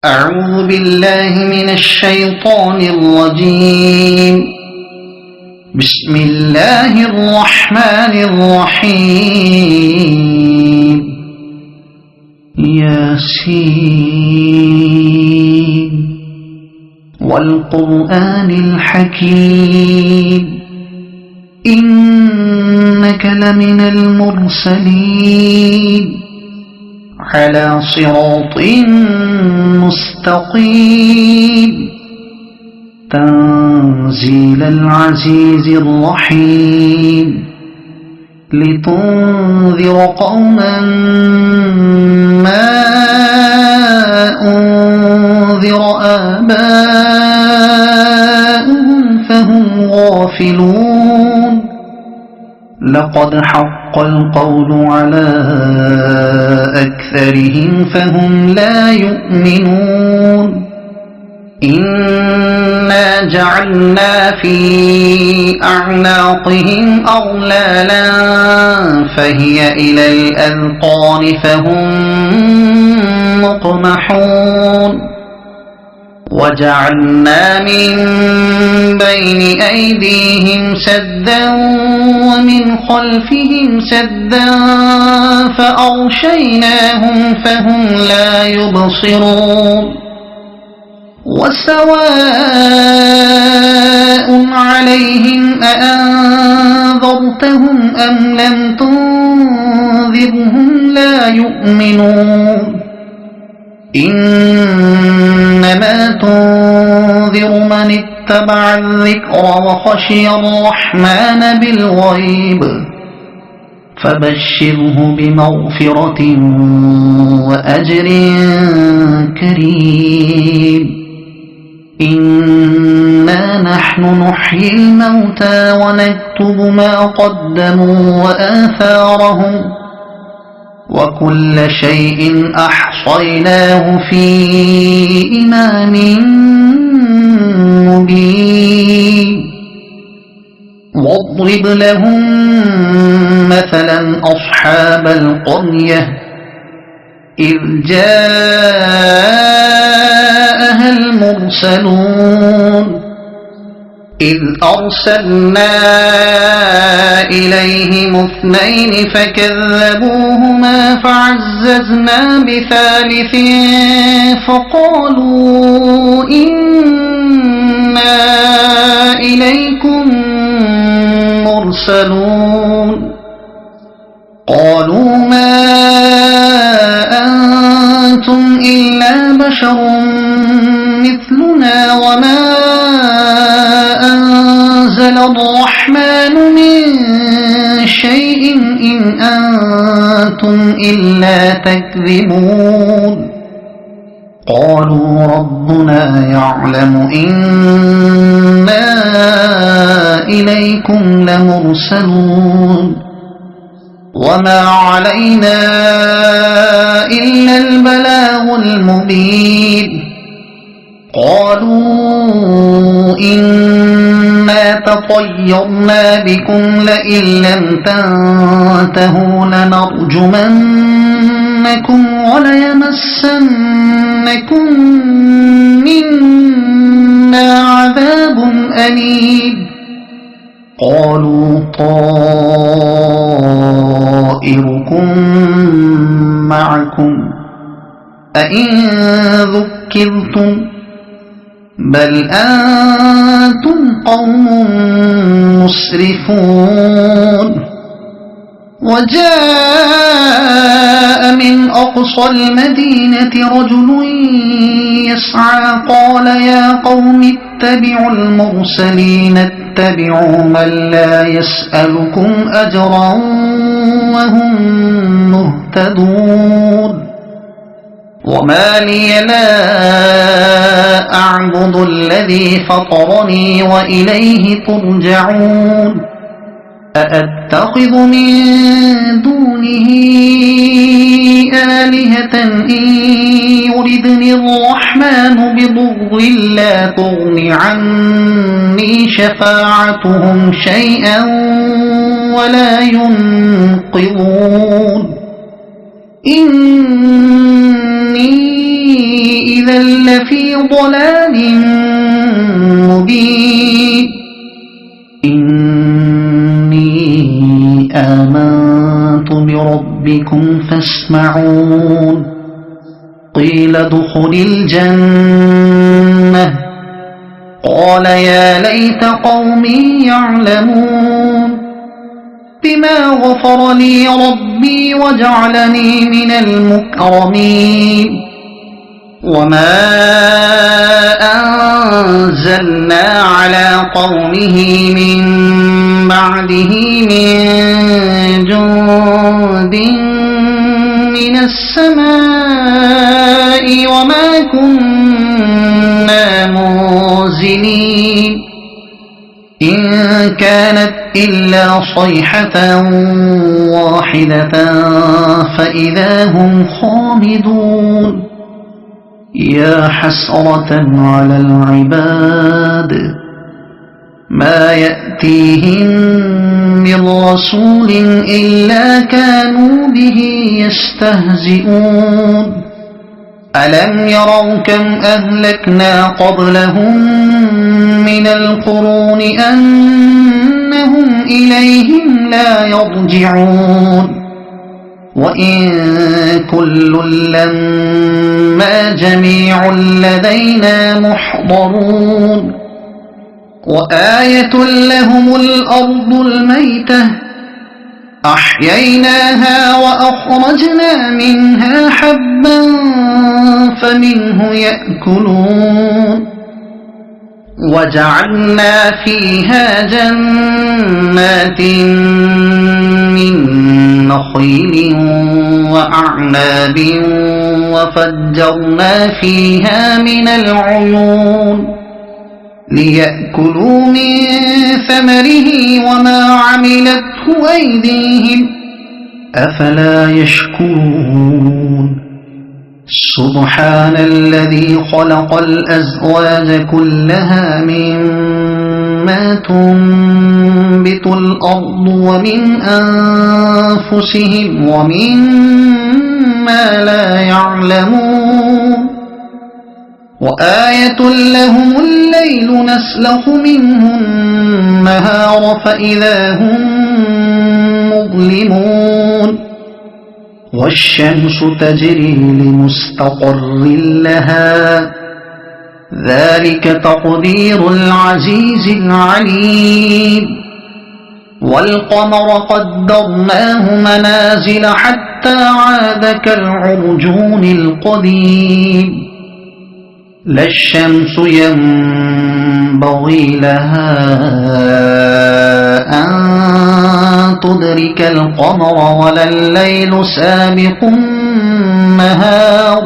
أعوذ بالله من الشيطان الرجيم. بسم الله الرحمن الرحيم. ياسين والقرآن الحكيم إنك لمن المرسلين على صراط مستقيم تنزيل العزيز الرحيم لتنذر قوما ما أنذر آباؤهم فهم غافلون. لقد حق القول على أكثرهم فهم لا يؤمنون. إنا جعلنا في أعناقهم أغلالا فهي إلى الأذقان فهم مقمحون. وجعلنا من بين أيديهم سدا ومن خلفهم سدا فأغشيناهم فهم لا يبصرون. وسواء عليهم أأنذرتهم أم لم تنذرهم لا يؤمنون. إنما تنذر من اتبع الذكر وخشي الرحمن بالغيب فبشره بمغفرة وأجر كريم. إنا نحن نحيي الموتى ونكتب ما قدموا وآثارهم وكل شيء أحصيناه في إمام مبين. واضرب لهم مثلا أصحاب القرية إذ جاءها المرسلون إذ أرسلنا إليهم اثنين فكذبوهما فعززنا بثالث فقالوا إنا إليكم مرسلون. قالوا ما أنتم إلا بشر مثلنا وما أنزل الرحمن من شيء إن أنتم إلا تكذبون. قالوا ربنا يعلم إنا إليكم لمرسلون وما علينا إلا البلاغ المبين. قالوا إنا تطيرنا بكم لئن لم تنتهوا لنرجمنكم وليمسنكم منا عذاب أليم. قالوا طائركم معكم أئن ذكرتم بل أنتم قوم مسرفون. وجاء من أقصى المدينة رجل يسعى قال يا قوم اتبعوا المرسلين اتبعوا من لا يسألكم أجرا وهم مهتدون. وما لي لا أعبد الذي فطرني وإليه ترجعون. أأتخذ من دونه آلهة إن يردني الرحمن بضر لا تغن عني شفاعتهم شيئا ولا ينقذون. إن إذا لفي ضلال مبين إني آمنت بربكم فاسمعون قيل ادخل الجنة قال يا ليت قومي يعلمون بما غفر لي ربي وجعلني من المكرمين وما أنزلنا على قومه من بعده من جند من السماء وما كنا منزلين إن كانت إلا صيحة واحدة فإذا هم خامدون يا حسرة على العباد ما يأتيهم من رسول إلا كانوا به يستهزئون ألم يروا كم أهلكنا قبلهم من القرون أنهم إليهم لا يرجعون وإن كل لما جميع لدينا محضرون وآية لهم الأرض الميتة أحييناها وأخرجنا منها حبا فمنه يأكلون وجعلنا فيها جنات من نخيل وأعناب وفجرنا فيها من العيون ليأكلوا من ثمره وما عملته أيديهم أفلا يشكرون سبحان الذي خلق الأزواج كلها مما تنبت الأرض ومن أنفسهم ومما لا يعلمون وآية لهم الليل نسلخ منه النهار فإذا هم مظلمون والشمس تجري لمستقر لها ذلك تقدير العزيز العليم والقمر قدرناه منازل حتى عاد كالعرجون القديم لا الشمس ينبغي لها أن تدرك القمر ولا الليل سابق النهار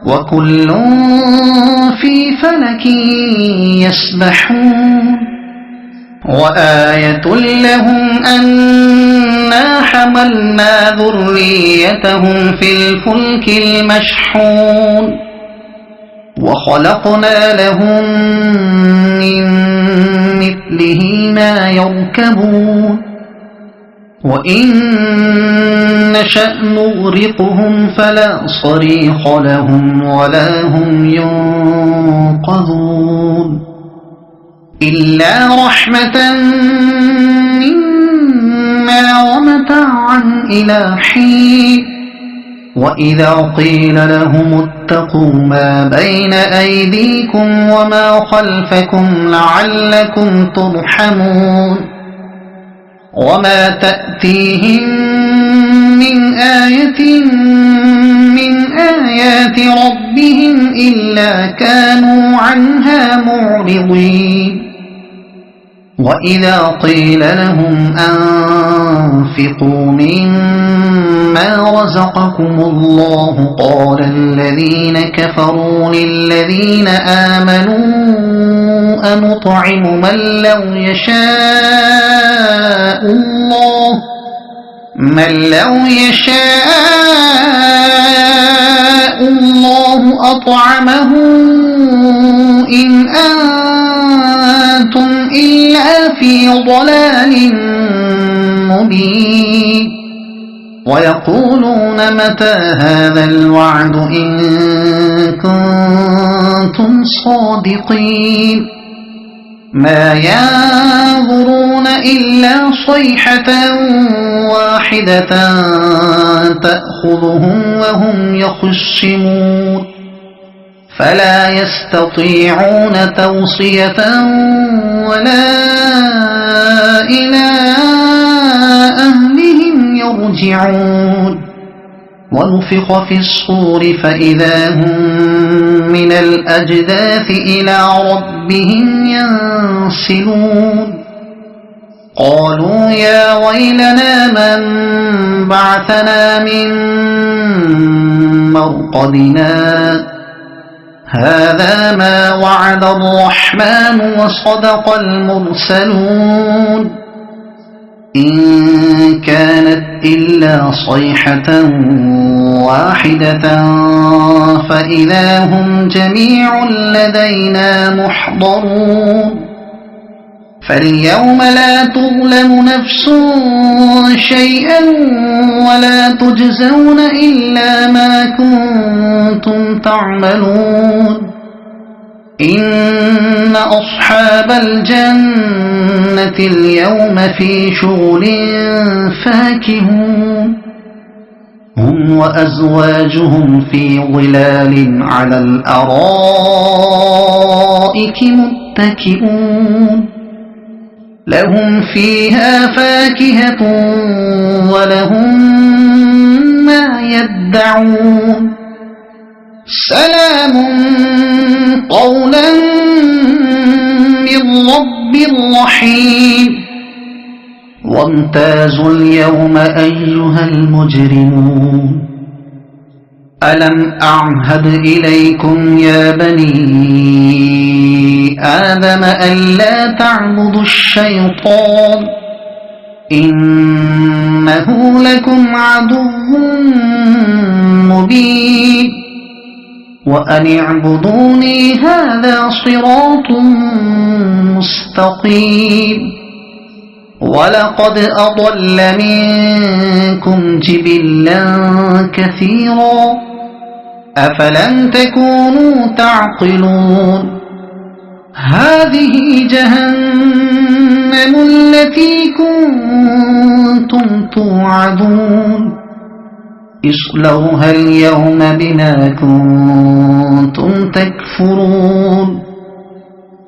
وكل في فلك يسبحون وآية لهم أنا حملنا ذريتهم في الفلك المشحون وخلقنا لهم من مثله ما يركبون وإن نشأ نغرقهم فلا صريخ لهم ولا هم ينقذون إلا رحمة منا ومتاعا إلى حين وإذا قيل لهم اتقوا ما بين أيديكم وما خلفكم لعلكم ترحمون وما تأتيهم من آية من آيات ربهم إلا كانوا عنها معرضين وإذا قيل لهم أنفقوا مما رزقكم الله قال الذين كفروا للذين آمنوا أنطعم من لو يشاء الله أطعمه إن أنتم إلا في ضلال مبين ويقولون متى هذا الوعد إن كنتم صادقين ما ينظرون إلا صيحة واحدة تأخذهم وهم يخصمون فلا يستطيعون توصية ولا إلى أهلهم يرجعون ونفخ في الصور فإذا هم من الأجداث إلى ربهم ينسلون قالوا يا ويلنا من بعثنا من مرقدنا هذا ما وعد الرحمن وصدق المرسلون إن كانت إلا صيحة واحدة فإذا هم جميع لدينا محضرون فاليوم لا تظلم نفس شيئا ولا تجزون إلا ما كنتم تعملون إن أصحاب الجنة اليوم في شغل فاكهون هم وأزواجهم في ظلال على الأرائك متكئون لهم فيها فاكهة ولهم ما يدعون سلام قولا من رب رحيم وامتازوا اليوم أيها المجرمون ألم أعهد إليكم يا بني آدم ألا تعبدوا الشيطان إنه لكم عدو مبين وأن اعبدوني هذا صراط مستقيم ولقد أضل منكم جبلا كثيرا أفلم تكونوا تعقلون هذه جهنم التي كنتم توعدون اصلوها اليوم بما كنتم تكفرون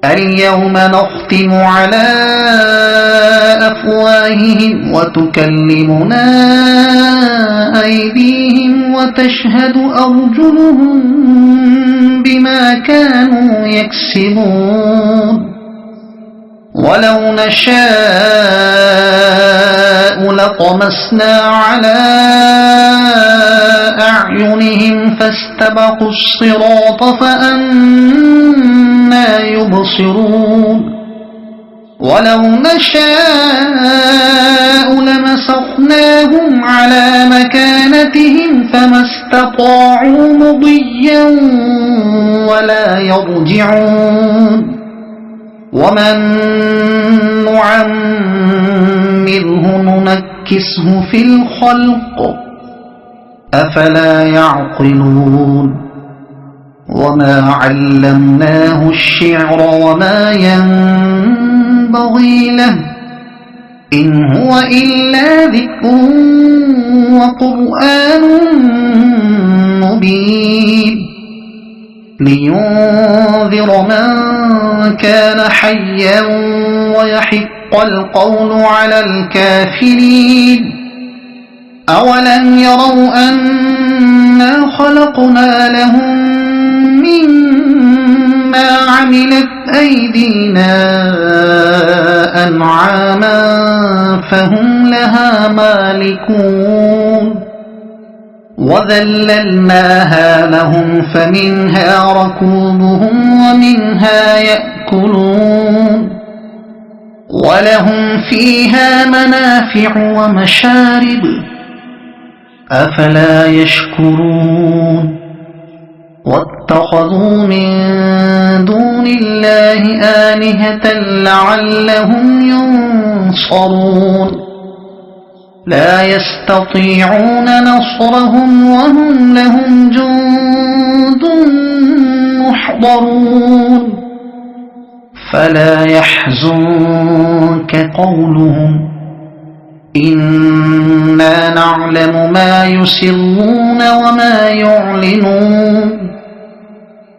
اليوم نختم على أفواههم وتكلمنا أيديهم وتشهد أرجلهم بما كانوا يكسبون ولو نشاء لطمسنا على أعينهم فاستبقوا الصراط فأنى يبصرون ولو نشاء لمسخناهم على مكانتهم فما استطاعوا مضيا ولا يرجعون ومن نعمره ننكسه في الخلق أفلا يعقلون وما علمناه الشعر وما ينبغي له إن هو إلا ذكر وقرآن مبين لينذر من كان حيا ويحق القول على الكافرين أولم يروا أنا خلقنا لهم مما عملت أيدينا أنعاما فهم لها مالكون وذللناها لهم فمنها ركوبهم ومنها يأكلون ولهم فيها منافع ومشارب أفلا يشكرون واتخذوا من دون الله آلهة لعلهم ينصرون لا يستطيعون نصرهم وهم لهم جند محضرون فلا يحزنك قولهم إنا نعلم ما يسرون وما يعلنون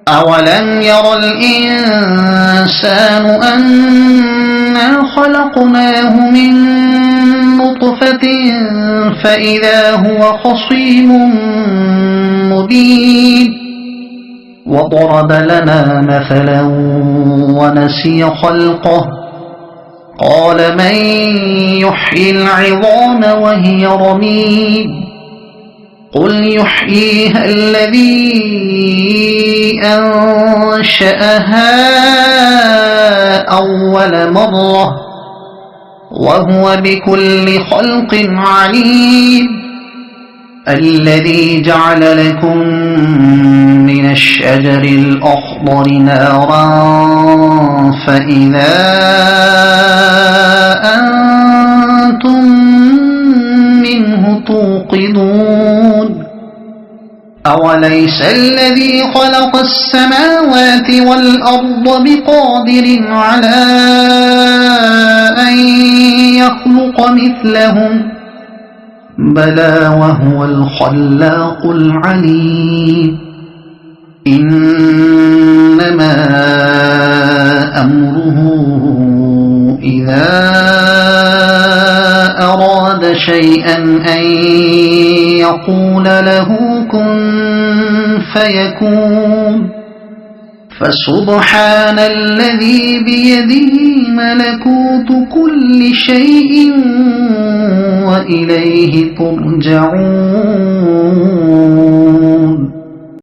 أولم ير الإنسان أنا خلقناه من نطفة فإذا هو خصيم مبين وضرب لنا مثلا ونسي خلقه قال من يحيي العظام وهي رميم قل يحييها الذي أنشأها أول مرة وهو بكل خلق عليم الذي جعل لكم من الشجر الأخضر نارا فإذا أنتم منه توقدون أوليس الذي خلق السماوات والأرض بقادر على أن يخلق مثلهم بلى وهو الخلاق العليم إنما أمره إذا أراد شيئا أن يقول له كن فيكون فسبحان الذي بيده ملكوت كل شيء وإليه ترجعون